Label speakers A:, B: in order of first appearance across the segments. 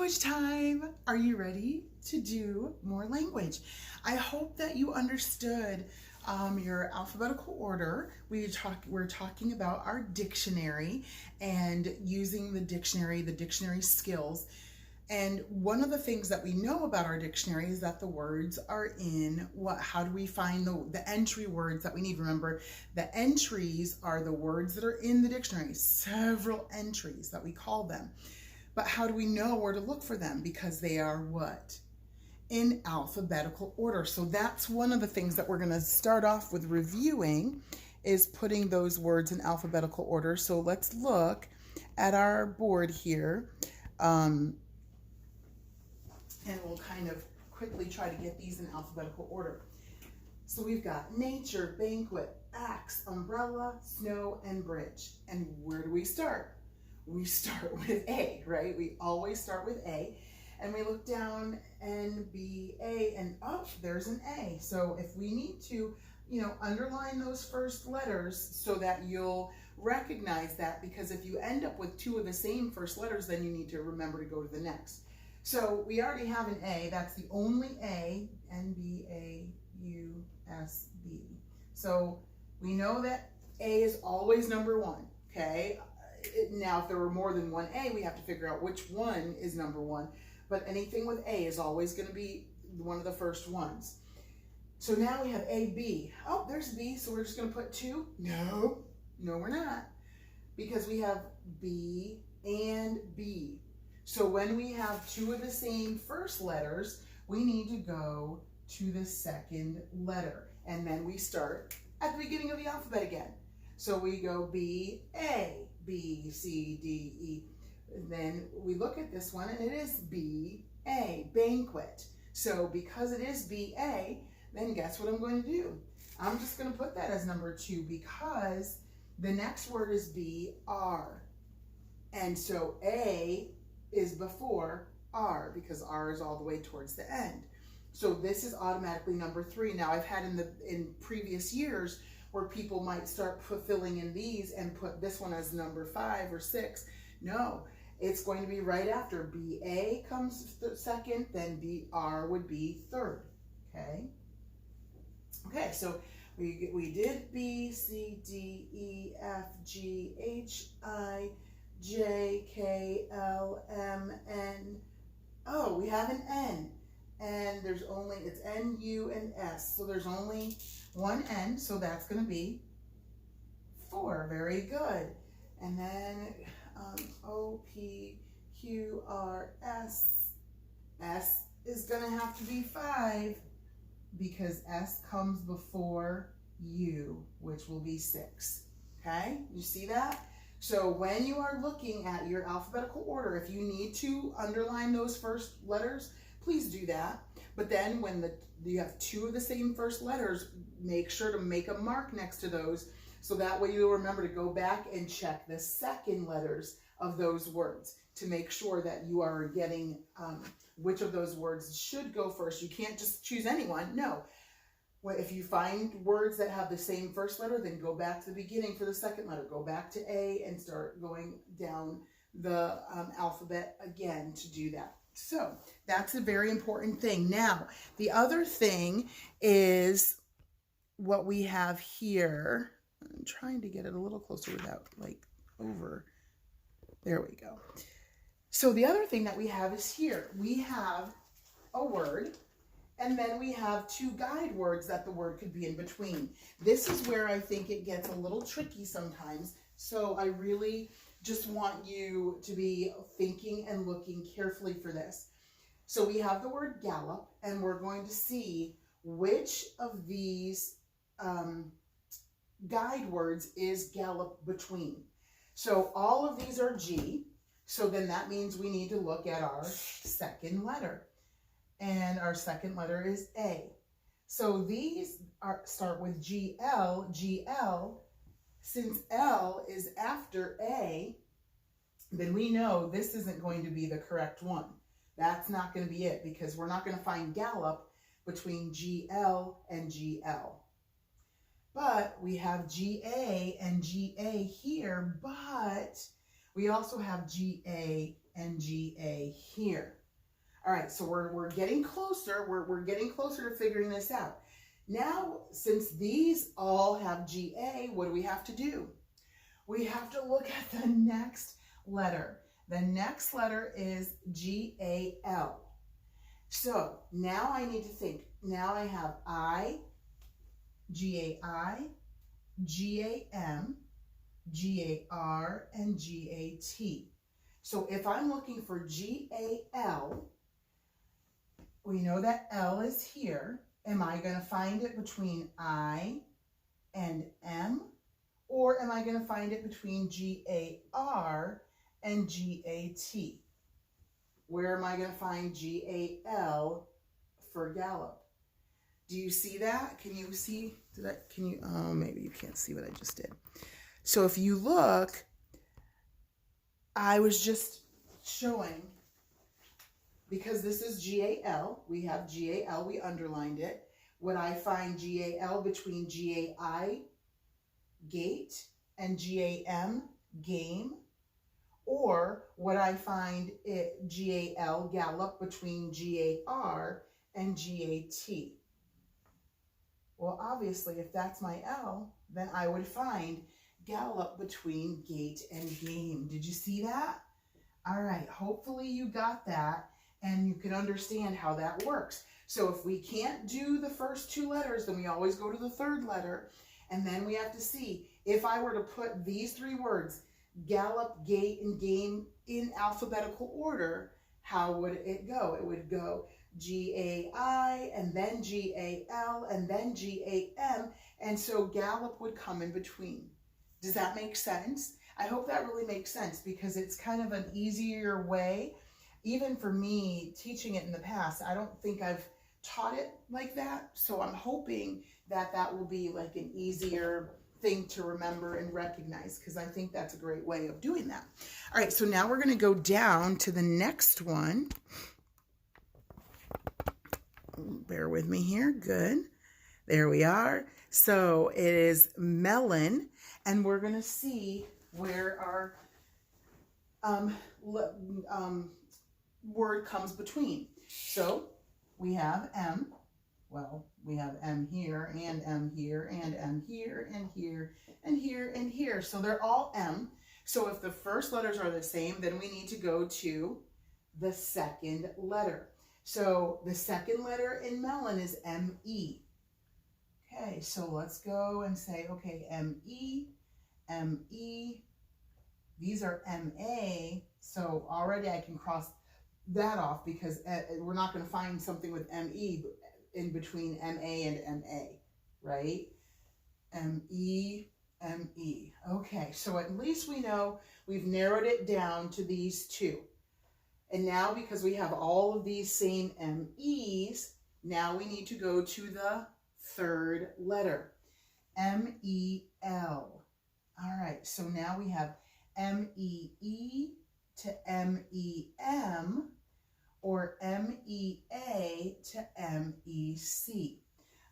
A: language time. Are you ready to do more language? I hope that you understood your alphabetical order. We're talking about our dictionary and using the dictionary skills. And one of the things that we know about our dictionary is that the words are in how do we find the entry words that we need? Remember, the entries are the words that are in the dictionary, several entries that we call them. But how do we know where to look for them? Because they are what? In alphabetical order. So that's one of the things that we're going to start off with reviewing, is putting those words in alphabetical order. So let's look at our board here. And we'll kind of quickly try to get these in alphabetical order. So we've got nature, banquet, axe, umbrella, snow, and bridge. And where do we start? We start with A, right? We always start with A. And we look down and B, A, and oh, there's an A. So if we need to, underline those first letters so that you'll recognize that, because if you end up with two of the same first letters, then you need to remember to go to the next. So we already have an A. That's the only A, N-B-A-U-S-B. So we know that A is always number one, okay? Now, if there were more than one A, we have to figure out which one is number one. But anything with A is always going to be one of the first ones. So now we have A, B. Oh, there's B, so we're just going to put two? No, we're not. Because we have B and B. So when we have two of the same first letters, we need to go to the second letter. And then we start at the beginning of the alphabet again. So we go B, A, B, C, D, E. And then we look at this one and it is B, A, banquet. So because it is B, A, then guess what I'm going to do? I'm just going to put that as number 2 because the next word is B, R. And so A is before R because R is all the way towards the end. So this is automatically number 3. Now I've had in previous years where people might start filling in these and put this one as number 5 or 6. No, it's going to be right after. B-A comes second, then B-R would be third, okay? Okay, so we did B, C, D, E, F, G, H, I, J, K, L, M, N. Oh, we have an N. And it's N, U, and S. So there's only one N, so that's going to be 4. Very good. And then O, P, Q, R, S. S is going to have to be 5 because S comes before U, which will be 6. Okay, you see that? So when you are looking at your alphabetical order, if you need to underline those first letters, please do that. But then when you have two of the same first letters, make sure to make a mark next to those so that way you'll remember to go back and check the second letters of those words to make sure that you are getting which of those words should go first. You can't just choose anyone. No. If you find words that have the same first letter, then go back to the beginning for the second letter. Go back to A and start going down the alphabet again to do that. So that's a very important thing. Now, the other thing is what we have here. I'm trying to get it a little closer without over. There we go. So the other thing that we have is here. We have a word, and then we have 2 guide words that the word could be in between. This is where I think it gets a little tricky sometimes. So I really just want you to be thinking and looking carefully for this. So we have the word gallop, and we're going to see which of these guide words is gallop between. So all of these are G, so then that means we need to look at our second letter. And our second letter is A. So these start with GL, GL. Since L is after A, then we know this isn't going to be the correct one. That's not going to be it because we're not going to find gallop between GL and GL. But we have GA and GA here, but we also have GA and GA here. All right, so we're getting closer. We're getting closer to figuring this out. Now, since these all have GA, what do we have to do? We have to look at the next letter. The next letter is GAL. So now I need to think. Now I have I, GAI, GAM, GAR, and GAT. So if I'm looking for GAL, we know that L is here. Am I going to find it between I and M? Or am I going to find it between GAR and GAT? Where am I going to find GAL for gallop? Do you see that? Can you see? Oh, maybe you can't see what I just did. So if you look, I was just showing, because this is GAL, we have GAL, we underlined it. Would I find GAL between GAI, gate, and GAM, game? Or would I find it GAL, gallop, between GAR and GAT? Well, obviously, if that's my L, then I would find gallop between gate and game. Did you see that? All right, hopefully you got that and you can understand how that works. So if we can't do the first two letters, then we always go to the third letter, and then we have to see, if I were to put these three words, gallop, gate, and game, in alphabetical order, how would it go? It would go GAI, and then GAL, and then GAM, and so gallop would come in between. Does that make sense? I hope that really makes sense, because it's kind of an easier way. Even for me, teaching it in the past, I don't think I've taught it like that, so I'm hoping that that will be like an easier thing to remember and recognize, because I think that's a great way of doing that. All right, so now we're going to go down to the next one. Bear with me here. Good. There we are. So it is melon, and we're going to see where our word comes between. So we have M. Well, we have M here, and M here, and M here, and here, and here, and here. So they're all M. So if the first letters are the same, then we need to go to the second letter. So the second letter in melon is M-E. Okay, so let's go and say, okay, M-E, M-E. These are M-A. So already I can cross that off, because we're not going to find something with M-E in between M-A and M-A, right? M-E, M-E. Okay, so at least we know we've narrowed it down to these two. And now, because we have all of these same M-E's, now we need to go to the third letter, M-E-L. All right, so now we have M-E-E to M-E-M, or M-E-A to M-E-C.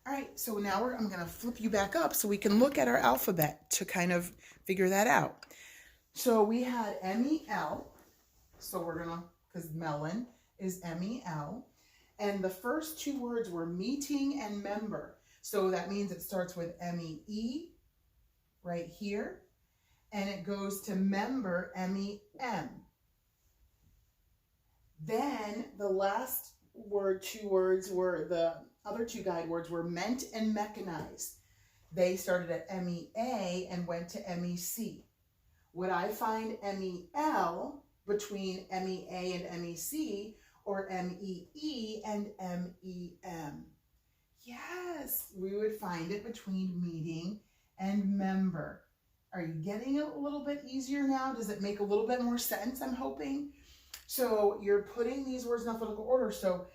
A: All right, so now I'm going to flip you back up so we can look at our alphabet to kind of figure that out. So we had M-E-L, so we're going to, because melon is M-E-L, and the first two words were meeting and member. So that means it starts with M-E-E right here, and it goes to member, M-E-M. Then the last two words were, the other two guide words were meant and mechanized. They started at M-E-A and went to M-E-C. Would I find M-E-L between M-E-A and M-E-C, or M-E-E and M-E-M? Yes, we would find it between meeting and member. Are you getting it a little bit easier now? Does it make a little bit more sense, I'm hoping? So you're putting these words in alphabetical order. So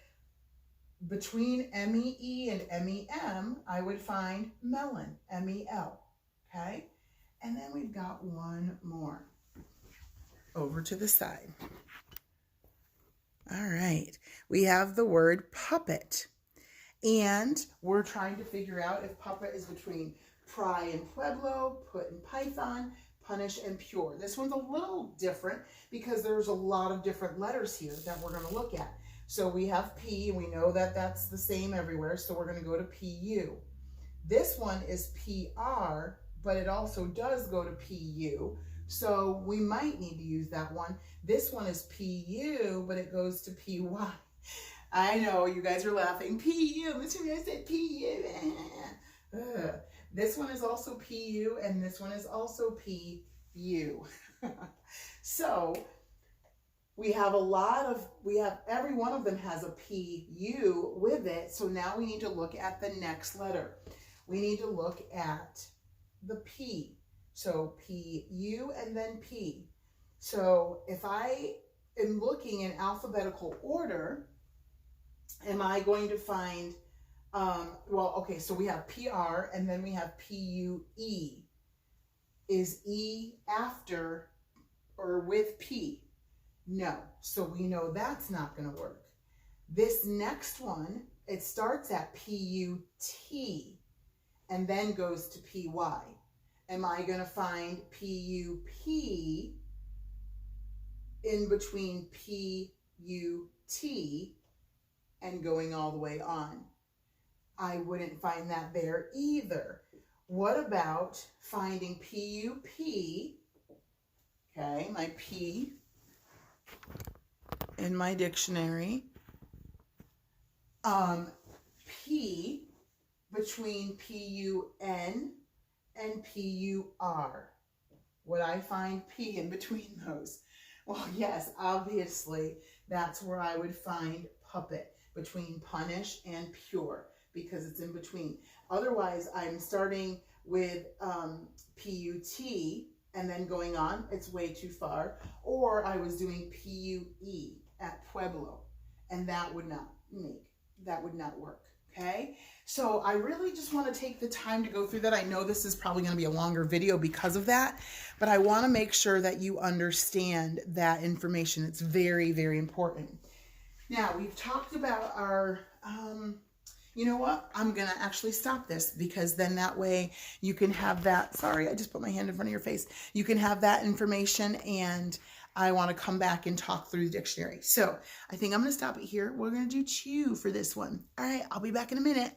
A: between M-E-E and M-E-M, I would find melon, M-E-L, okay? And then we've got one more over to the side. All right, we have the word puppet. And we're trying to figure out if puppet is between pry and pueblo, put and python, punish, and pure. This one's a little different because there's a lot of different letters here that we're going to look at. So we have P, and we know that that's the same everywhere, so we're going to go to PU. This one is PR, but it also does go to PU, so we might need to use that one. This one is PU, but it goes to PY. I know, you guys are laughing. PU, Mr. Mayor said PU. This one is also PU, and this one is also PU. So we have every one of them has a PU with it. So now we need to look at the next letter. We need to look at the P. So PU and then P. So if I am looking in alphabetical order, am I going to find, well, okay, so we have PR and then we have PUE. Is E after or with P? No. So we know that's not going to work. This next one, it starts at PUT and then goes to PY. Am I going to find PUP in between PUT and going all the way on? I wouldn't find that there either. What about finding PUP? Okay, my P in my dictionary. P between PUN and PUR. Would I find P in between those? Well, yes, obviously, that's where I would find puppet, between punish and pure, because it's in between. Otherwise, I'm starting with PUT and then going on, it's way too far. Or I was doing PUE at Pueblo, and that would not work, okay? So I really just want to take the time to go through that. I know this is probably going to be a longer video because of that, but I want to make sure that you understand that information. It's very, very important. Now, we've talked about our, you know what? I'm going to actually stop this because then that way you can have that. Sorry, I just put my hand in front of your face. You can have that information, and I want to come back and talk through the dictionary. So I think I'm going to stop it here. We're going to do chew for this one. All right, I'll be back in a minute.